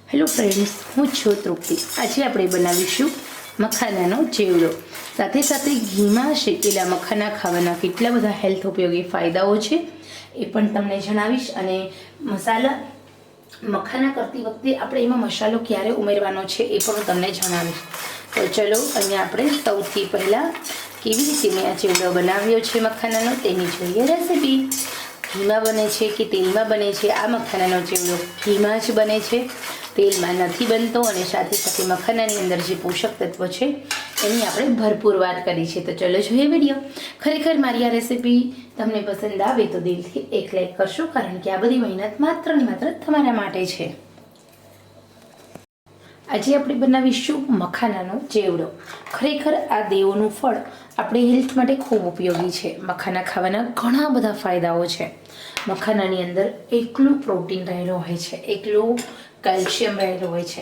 Hello friends, હું છું તૃપ્તિ। આજે આપણે બનાવીશું મખાનાનો ચેવડો। સાથે સાથે ઘીમાં શેકેલા મખાના ખાવાના કેટલા બધા હેલ્થ ઉપયોગી ફાયદાઓ છે એ પણ તમને જણાવીશ। અને મખાના કરતી વખતે આપણે એમાં મસાલો ક્યારે ઉમેરવાનો છે એ પણ તમને જણાવીશ। તો ચલો, અહીંયા આપણે સૌથી પહેલાં કેવી રીતે મેં આ ચેવડો બનાવ્યો છે મખાનાનો તેની જોઈએ રેસીપી। ઘીમાં બને છે કે તેલમાં બને છે આ મખાનાનો ચેવડો? ઘીમાં જ બને છે, તેલમાં નથી બનતો। અને સાથે સાથે મખાનાની અંદર જે પોષક તત્વો છે એની આપણે ભરપૂર વાત કરી છે। તો ચલો જોઈએ વિડીયો। ખરેખર મારી આ રેસીપી તમને પસંદ આવે તો દિલથી એક લાઈક કરશો, કારણ કે આ બધી મહેનત માત્ર ને માત્ર તમારા માટે છે। આજે આપણે બનાવીશું મખાનાનો ચેવડો। ખરેખર આ દેવોનું ફળ આપણી હેલ્થ માટે ખૂબ ઉપયોગી છે। મખાના ખાવાના ઘણા બધા ફાયદાઓ છે। મખાનાની અંદર એકલું પ્રોટીન રહેલું હોય છે, એકલું કેલ્શિયમ રહેલું હોય છે।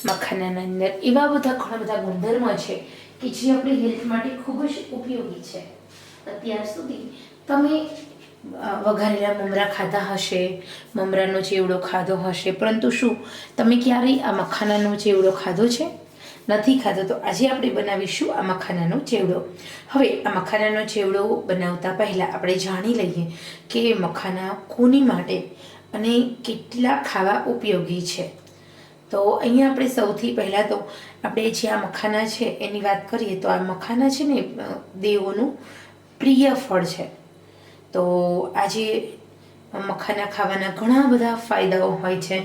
મખાનાની અંદર એવા ઘણા બધા ગુણધર્મો છે કે જે આપણી હેલ્થ માટે ખૂબ જ ઉપયોગી છે। અત્યાર સુધી તમે વઘારેલા મમરા ખાધા હશે, મમરાનો ચેવડો ખાધો હશે, પરંતુ શું તમે ક્યારેય આ મખાનાનો ચેવડો ખાધો છે? નથી ખાધો? તો આજે આપણે બનાવીશું આ મખાનાનો ચેવડો। હવે આ મખાનાનો ચેવડો બનાવતા પહેલાં આપણે જાણી લઈએ કે મખાના કોની માટે અને કેટલા ખાવા ઉપયોગી છે। તો અહીંયા આપણે સૌથી પહેલાં તો આપણે જે આ મખાના છે એની વાત કરીએ તો આ મખાના છે ને દેવોનું પ્રિય ફળ છે। તો આજે મખાના ખાવાના ઘણા બધા ફાયદાઓ હોય છે।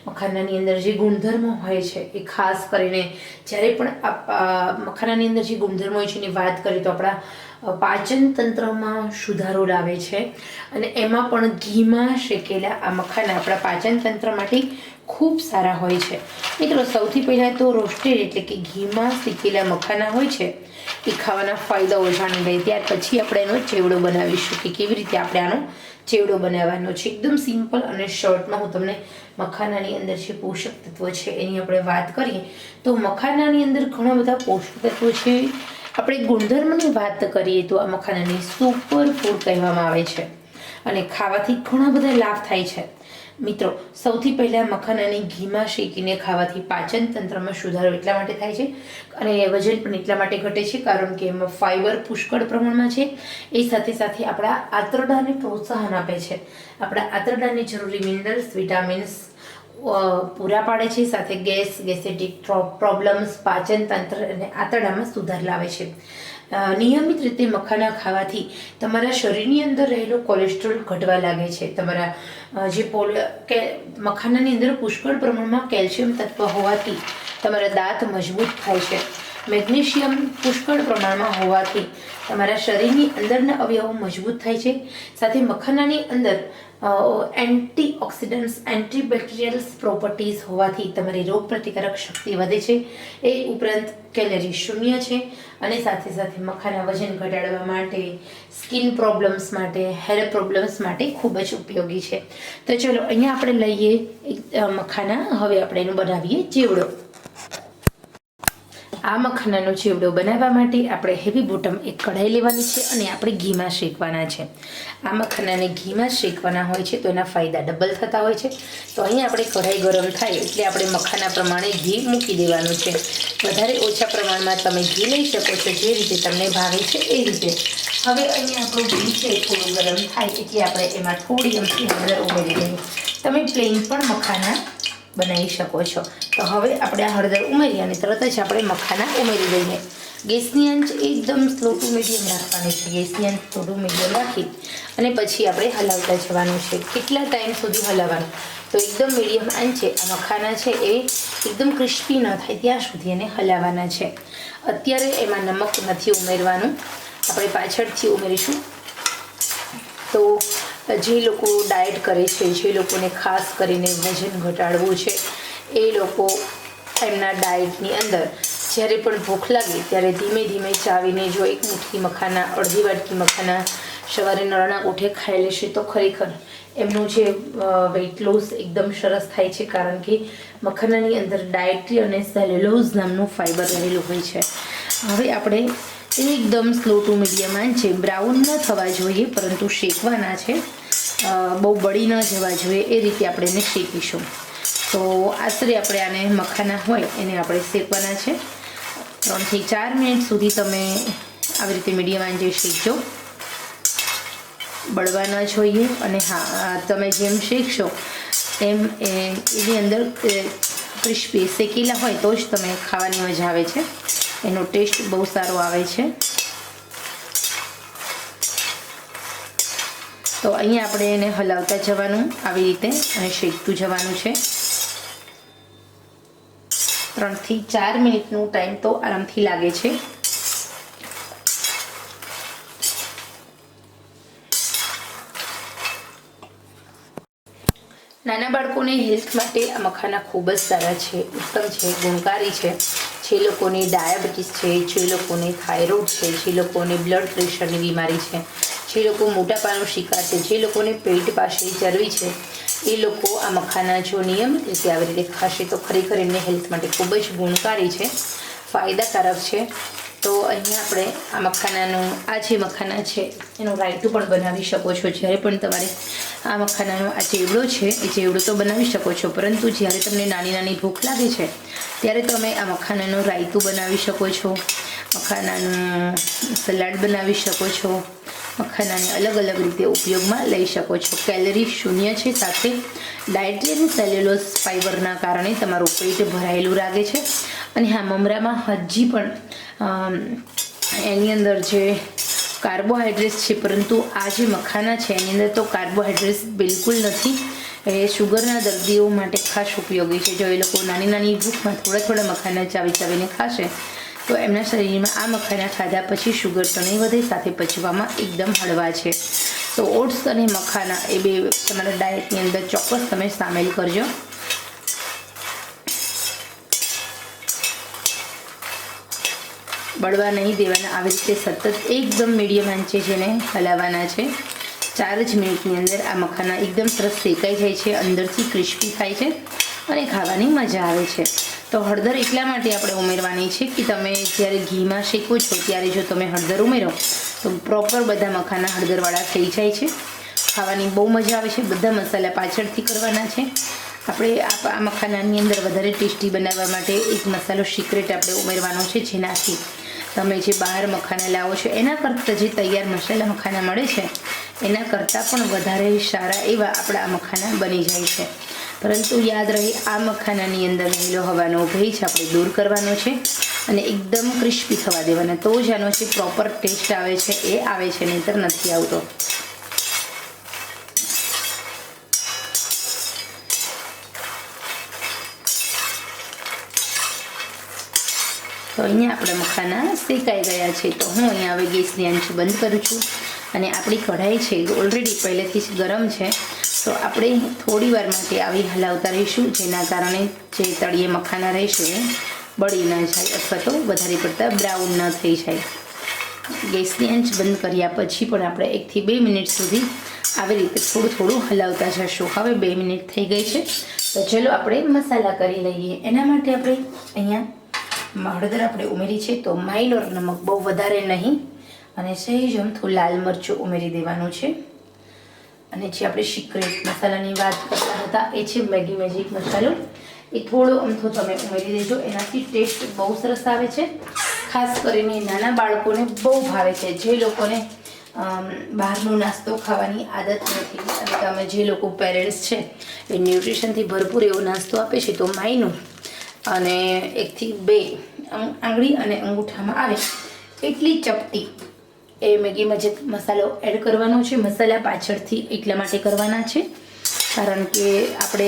મખાનાની અંદર જે ગુણધર્મો હોય છે એ ખાસ કરીને જ્યારે પણ મખાનાની અંદર જે ગુણધર્મો હોય છે એની વાત કરીએ તો આપણા પાચન તંત્રમાં સુધારો લાવે છે। અને એમાં પણ ઘીમાં શેકેલા આ મખાના આપણા પાચન તંત્ર માટે ખૂબ સારા હોય છે। મિત્રો, સૌથી પહેલાં તો રોસ્ટેડ એટલે કે ઘીમાં શેકેલા મખાના હોય છે એ ખાવાના ફાયદાઓ જાણી લઈએ, ત્યાર પછી આપણે એનો ચેવડો બનાવીશું કે કેવી રીતે આપણે આનો ચેવડો બનાવવાનો છે। એકદમ સિમ્પલ અને શોર્ટમાં હું તમને મખાનાની અંદર જે પોષક તત્વો છે એની આપણે વાત કરીએ તો મખાનાની અંદર ઘણા બધા પોષક તત્વો છે। આપણે ગુણધર્મની વાત કરીએ તો આ મખાનાને સુપર ફૂડ કહેવામાં આવે છે અને ખાવાથી ઘણા બધા લાભ થાય છે। મિત્રો, સૌથી પહેલાં મખાનાને ઘીમાં શેકીને ખાવાથી પાચન તંત્રમાં સુધારો એટલા માટે થાય છે અને વજન પણ એટલા માટે ઘટે છે કારણ કે એમાં ફાઈબર પુષ્કળ પ્રમાણમાં છે। એ સાથે સાથે આપણા આંતરડાને પ્રોત્સાહન આપે છે, આપણા આંતરડાને જરૂરી મિનરલ્સ, વિટામિન્સ પૂરા પાડે છે। સાથે ગેસ્ટ્રિક પ્રોબ્લેમ્સ, પાચન તંત્ર અને આંતરડામાં સુધાર લાવે છે। નિયમિત રીતે મખાના ખાવાથી તમારા શરીરની અંદર રહેલો કોલેસ્ટ્રોલ ઘટવા લાગે છે। તમારા મખાનાની અંદર પુષ્કળ પ્રમાણમાં કેલ્શિયમ તત્વ હોવાથી તમારા દાંત મજબૂત થાય છે। મેગ્નેશિયમ પુષ્કળ પ્રમાણમાં હોવાથી તમારા શરીરની અંદરના અવયવો મજબૂત થાય છે। સાથે મખાનાની અંદર એન્ટીઓક્સિડન્ટ્સ, એન્ટીબેક્ટેરિયલ પ્રોપર્ટીઝ હોવાથી તમારી રોગપ્રતિકારક શક્તિ વધે છે। એ ઉપરાંત કેલરી શૂન્ય છે અને સાથે સાથે મખાના વજન ઘટાડવા માટે, સ્કિન પ્રોબ્લેમ્સ માટે, હેર પ્રોબ્લેમ્સ માટે ખૂબ જ ઉપયોગી છે। તો ચલો, અહીંયા આપણે લઈએ મખાના। હવે આપણે એનું બનાવીએ ચેવડો। આ મખાનાનો ચેવડો બનાવવા માટે આપણે હેવી બોટમ એક કઢાઈ લેવાની છે અને આપણે ઘીમાં શેકવાના છે। આ મખાનાને ઘીમાં શેકવાના હોય છે તો એના ફાયદા ડબલ થતા હોય છે। તો અહીંયા આપણે કઢાઈ ગરમ થાય એટલે આપણે મખાના પ્રમાણે ઘી મૂકી દેવાનું છે। વધારે ઓછા પ્રમાણમાં તમે ઘી લઈ શકો છો, જે રીતે તમને ભાવે છે એ રીતે। હવે અહીંયા આપણું ઘી છે થોડું ગરમ થાય એટલે આપણે એમાં થોડી અમથી હળદર ઉમેરી દઈએ। તમે પ્લેન પણ મખાના બનાવી શકો છો। તો હવે આપણે આ હળદર ઉમેરી અને તરત જ આપણે મખાના ઉમેરી દઈએ। ગેસની આંચ એકદમ સ્લો ટુ મીડિયમ રાખવાની છે। ગેસની આંચ થોડું મીડિયમ રાખી અને પછી આપણે હલાવતા જવાનું છે। કેટલા ટાઈમ સુધી હલાવવાનું? તો એકદમ મીડિયમ આંચે આ મખાના છે એ એકદમ ક્રિસ્પી ન થાય ત્યાં સુધી એને હલાવવાના છે। અત્યારે એમાં નમક નથી ઉમેરવાનું, આપણે પાછળથી ઉમેરીશું। તો જે લોકો ડાયટ કરે છે, જે લોકોને ખાસ કરીને વજન ઘટાડવું છે, એ લોકો એમના ડાયટની અંદર જ્યારે પણ ભૂખ લાગે ત્યારે ધીમે ધીમે ચાવીને જો એક મુઠ્ઠી મખાના, અડધી વાટકી મખાના સવારે નરણા ઉઠે ખાઈ લેશે તો ખરેખર એમનું જે વેઇટ લોસ એકદમ સરસ થાય છે, કારણ કે મખાનાની અંદર ડાયટ્રી અને સેલ્યુલોઝ નામનું ફાઇબર રહેલું હોય છે। હવે આપણે એકદમ સ્લો ટુ મીડિયમ આંચે, બ્રાઉન ન થવા જોઈએ પરંતુ શેકવાના છે, બહુ બળી ન જવા જોઈએ એ રીતે આપણે એને શેકીશું। તો આશરે આપણે આને મખાના હોય એને આપણે શેકવાના છે. 3 થી 4 મિનિટ સુધી તમે આવી રીતે મીડિયમ આંચે શેકજો, બળવા ન જોઈએ. અને હા, તમે જેમ શેકશો એમ એની અંદર ક્રિસ્પી શેકેલા હોય તો જ તમે ખાવાની મજા આવે છે, એનો ટેસ્ટ બહુ સારો આવે છે. તો અહીંયા આપણે એને હલાવતા જવાનું આવી રીતે અને શેકતું જવાનું છે. 3 થી 4 મિનિટનો ટાઈમ તો આરામથી લાગે છે. નાના બાળકોને હેલ્થ માટે આ મખાના ખૂબ જ સારા છે, ઉત્તમ છે, ગુણકારી છે. જે લોકોને ડાયાબિટીસ છે, જે લોકોને થાઇરોઇડ છે, જે લોકોને બ્લડ પ્રેશરની બીમારી છે, જે લોકો મોટાપાનો શિકાર છે, જે લોકોને પેટ પાસે ચરબી છે, એ લોકો આ મખાના જો નિયમિત રીતે આવી રીતે ખાશે તો ખરેખર એમને હેલ્થ માટે ખૂબ જ ગુણકારી છે, ફાયદાકારક છે. તો અહીંયા આપણે આ મખાનાનું આ જે મખાના છે એનું રાયતું પણ બનાવી શકો છો. જ્યારે પણ તમારે આ મખાનાનો આ ચેવડો છે એ ચેવડો તો બનાવી શકો છો, પરંતુ જ્યારે તમને નાની નાની ભૂખ લાગે છે ત્યારે તમે આ મખાનાનું રાયતું બનાવી શકો છો, મખાનાનું સલાડ બનાવી શકો છો, મખાનાને અલગ અલગ રીતે ઉપયોગમાં લઈ શકો છો. કેલરી શૂન્ય છે, સાથે ડાયટરી અને સેલ્યુલોઝ ફાઈબરના કારણે તમારું પેટ ભરાયેલું લાગે છે. અને હા, મમરામાં હજી પણ એની અંદર જે કાર્બોહાઈડ્રેટ્સ છે, પરંતુ આ જે મખાના છે એની અંદર તો કાર્બોહાઈડ્રેટ્સ બિલકુલ નથી. એ શુગરના દર્દીઓ માટે ખાસ ઉપયોગી છે. જો એ લોકો નાની નાની ભૂખમાં થોડા થોડા મખાના ચાવીને ખાશે તો એમના શરીરમાં આ મખાના ખાધા પછી શુગર તો નહીં વધે, સાથે પચવામાં એકદમ હળવા છે. તો ઓટ્સ અને મખાના એ બે તમારા ડાયટની અંદર ચોક્કસ તમે સામેલ કરજો. બળવા નહીં દેવાના, આવી રીતે સતત એકદમ મીડિયમ આંચે જેને હલાવવાના છે. 4 જ મિનિટની અંદર આ મખાના એકદમ સરસ શેકાઈ જાય છે, અંદરથી ક્રિસ્પી થાય છે અને ખાવાની મજા આવે છે. તો હળદર એટલા માટે આપણે ઉમેરવાની છે કે તમે જ્યારે ઘીમાં શેકો છો ત્યારે જો તમે હળદર ઉમેરો તો પ્રોપર બધા મખાના હળદરવાળા થઈ જાય છે, ખાવાની બહુ મજા આવે છે. બધા મસાલા પાછળથી કરવાના છે. આપણે આ મખાનાની અંદર વધારે ટેસ્ટી બનાવવા માટે એક મસાલો સિક્રેટ આપણે ઉમેરવાનો છે, જેનાથી તમે જે બહાર મખાના લાવો છો એના કરતાં જે તૈયાર મસાલા મખાના મળે છે એના કરતાં પણ વધારે સારા એવા આપણા આ મખાના બની જાય છે. પરંતુ યાદ રહે, આ મખાનાની અંદર રહેલો હવાનો ભેજ આપણે દૂર કરવાનો છે અને એકદમ ક્રિસ્પી થવા દેવાના, તો જ આનો જે પ્રોપર ટેસ્ટ આવે છે એ આવે છે, નહીંતર નથી આવતો. તો અહીંયા આપણા મખાના શેકાઈ ગયા છે. તો હું અહીંયા હવે ગેસની આંચ બંધ કરું છું અને આપણી કઢાઈ છે ઓલરેડી પહેલેથી જ ગરમ છે. તો આપણે થોડી વાર માટે આવી હલાવતા રહીશું, જેના કારણે જે તળિયે મખાના રહેશે એ બળી ન જાય અથવા તો વધારે પડતા બ્રાઉન ન થઈ જાય. ગેસની આંચ બંધ કર્યા પછી પણ આપણે 1 થી 2 મિનિટ સુધી આવી રીતે થોડું થોડું હલાવતા જશું. હવે 2 મિનિટ થઈ ગઈ છે, તો ચલો આપણે મસાલા કરી લઈએ. એના માટે આપણે અહીંયા હળદર આપણે ઉમેરી છે, તો માઇનોર નમક, બહુ વધારે નહીં, અને સહેજ અમથું લાલ મરચું ઉમેરી દેવાનું છે. અને જે આપણે સિક્રેટ મસાલાની વાત કરતા હતા એ છે મેગી મેજિક મસાલો, એ થોડો અમથો તમે ઉમેરી દેજો, એનાથી ટેસ્ટ બહુ સરસ આવે છે. ખાસ કરીને નાના બાળકોને બહુ ભાવે છે, જે લોકોને બહારનો નાસ્તો ખાવાની આદત નથી અને તમે જે લોકો પેરેન્ટ્સ છે એ ન્યુટ્રિશનથી ભરપૂર એવો નાસ્તો આપે છે, તો માયનું અને 1 થી 2 આંગળી અને અંગૂઠામાં આવે એટલી ચપટી એ મેગી મેજિક મસાલો એડ કરવાનો છે. મસાલા પાછળથી એટલા માટે કરવાના છે કારણ કે આપણે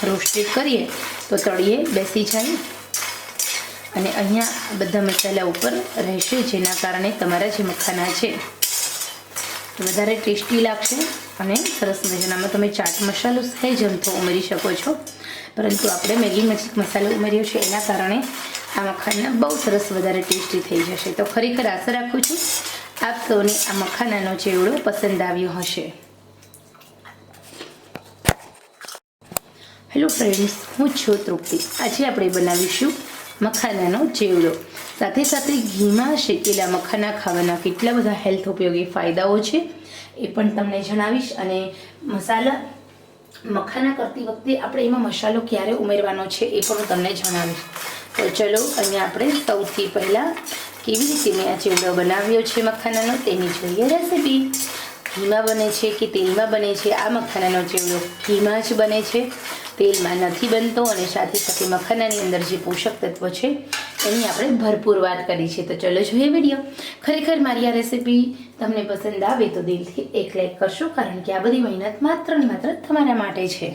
રોસ્ટેડ કરીએ તો તળીએ બેસી જાય અને અહીંયા બધા મસાલા ઉપર રહેશે, જેના કારણે તમારા જે મખાના છે વધારે ટેસ્ટી લાગશે અને સરસ મજાનામાં તમે ચાટ મસાલો સહેજ અમથો ઉમેરી શકો છો, પરંતુ આપણે મેગી મેજિક મસાલો ઉમેર્યો છે એના કારણે આ મખાના બહુ સરસ વધારે ટેસ્ટી થઈ જશે. તો ખરેખર આશા રાખું છું આપ સૌને આ મખાનાનો ચેવડો પસંદ આવ્યો હશે. હેલો ફ્રેન્ડ્સ, હું છું તૃપ્તિ. આજે આપણે બનાવીશું મખાનાનો ચેવડો. સાથે સાથે ઘીમાં શેકેલા મખાના ખાવાના કેટલા બધા હેલ્થ ઉપયોગી ફાયદાઓ છે એ પણ તમને જણાવીશ. અને મસાલા મખાના કરતી વખતે આપણે એમાં મસાલો ક્યારે ઉમેરવાનો છે એ પણ હું તમને જણાવીશ. તો ચલો અહીંયા આપણે સૌથી પહેલાં કેવી રીતે મેં આ ચેવડો બનાવ્યો છે મખાનાનો તેની જોઈએ રેસીપી. ઘીમાં બને છે કે તેલમાં બને છે આ મખાનાનો ચેવડો? ઘીમાં જ બને છે, તેલમાં નથી બનતો. અને સાથે સાથે મખાનાની અંદર જે પોષક તત્વ છે એની આપણે ભરપૂર વાત કરી છે. તો ચલો જોઈએ વિડીયો. ખરેખર મારી આ રેસીપી તમને પસંદ આવે તો દિલથી એક લાઈક કરશો, કારણ કે આ બધી મહેનત માત્ર ને માત્ર તમારા માટે છે.